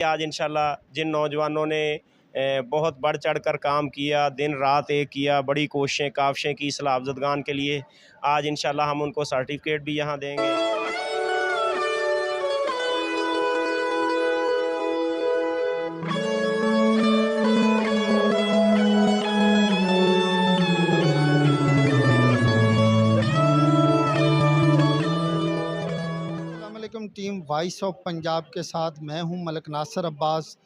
आज इंशाल्लाह जिन नौजवानों ने बहुत बढ़ चढ़ कर काम किया, दिन रात एक किया, बड़ी कोशिशें काविशें की इस्लाह अफ़ज़दगान के लिए, आज इंशाल्लाह हम उनको सर्टिफ़िकेट भी यहाँ देंगे। अस्सलामुअलैकुम टीम वॉइस ऑफ पंजाब के साथ मैं हूं मलिक नासिर अब्बास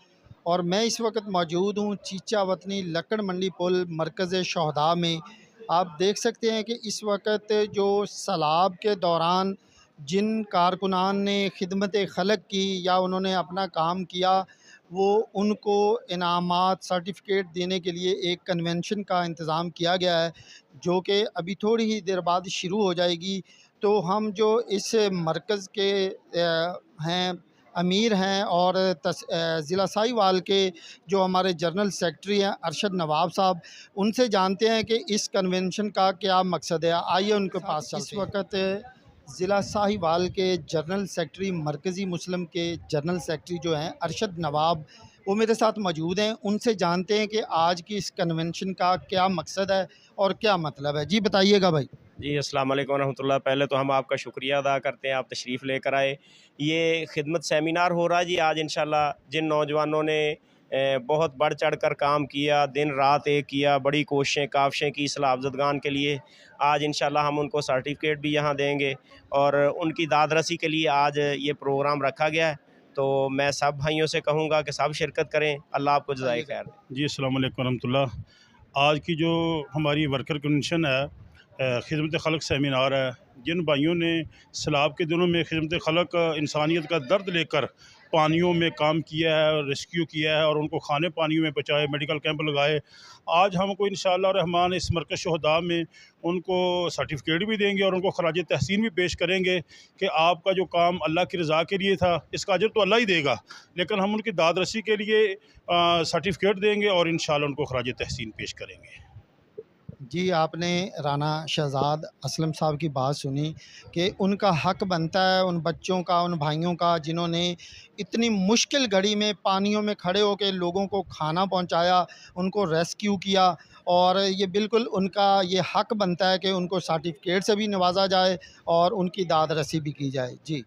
और मैं इस वक्त मौजूद हूं चीचा वतनी लकड़ मंडी पुल मरकज़ शहदा में। आप देख सकते हैं कि इस वक्त जो सैलाब के दौरान जिन कारकुनान ने खिदमत खलक की या उन्होंने अपना काम किया, वो उनको इनामात सर्टिफ़िकेट देने के लिए एक कन्वेंशन का इंतज़ाम किया गया है, जो कि अभी थोड़ी ही देर बाद शुरू हो जाएगी। तो हम जो इस मरकज़ के हैं अमीर हैं और ज़िला साहिवाल के जो हमारे जनरल सेक्रेटरी हैं अरशद नवाब साहब, उनसे जानते हैं कि इस कन्वेंशन का क्या मकसद है। आइए उनके पास चलते हैं। इस वक्त ज़िला साहिवाल के जनरल सेक्रेटरी मरकज़ी मुस्लिम के जनरल सेक्रेटरी जो हैं अरशद नवाब, वो मेरे साथ मौजूद हैं। उनसे जानते हैं कि आज की इस कन्वेंशन का क्या मकसद है और क्या मतलब है। जी बताइएगा भाई। जी, अस्सलाम वालेकुम रहमतुल्लाह। पहले तो हम आपका शुक्रिया अदा करते हैं, आप तशरीफ़ लेकर आए। ये खिदमत सेमिनार हो रहा है जी आज इंशाल्लाह जिन नौजवानों ने बहुत बढ़ चढ़ कर काम किया, दिन रात एक किया, बड़ी कोशिशें काविशें की इस्लाह अफ़ज़दगान के लिए, आज इंशाल्लाह हम उनको सर्टिफ़िकेट भी यहाँ देंगे और उनकी दाद रसी के लिए आज ये प्रोग्राम रखा गया है। तो मैं सब भाइयों से कहूँगा कि सब शिरकत करें। अल्लाह आपको जज़ाए खैर दे। जी, अस्सलाम वालेकुम रहमतुल्लाह। आज की जो हमारी वर्कर कन्वेंशन है, खिदमत खलक सेमिनार है। जिन भाइयों ने सैलाब के दिनों में खिदमत खलक इंसानियत का दर्द लेकर पानियों में काम किया है, रेस्क्यू किया है और उनको खाने पानियों में बचाए, मेडिकल कैंप लगाए, आज हमको इंशाअल्लाह रहमान इस मरकज़ शहदा में उनको सर्टिफ़िकेट भी देंगे और उनको खराज तहसीन भी पेश करेंगे कि आपका जो काम अल्लाह की रज़ा के लिए था, इसका अजर तो अल्लाह ही देगा, लेकिन हम उनकी दाद रसी के लिए सर्टिफ़िकेट देंगे और इंशाअल्लाह उनको खराज तहसीन पेश करेंगे। जी, आपने राना शहज़ाद असलम साहब की बात सुनी कि उनका हक़ बनता है उन बच्चों का, उन भाइयों का जिन्होंने इतनी मुश्किल घड़ी में पानियों में खड़े होकर लोगों को खाना पहुंचाया, उनको रेस्क्यू किया और ये बिल्कुल उनका ये हक़ बनता है कि उनको सर्टिफ़िकेट से भी नवाजा जाए और उनकी दाद रसी भी की जाए। जी।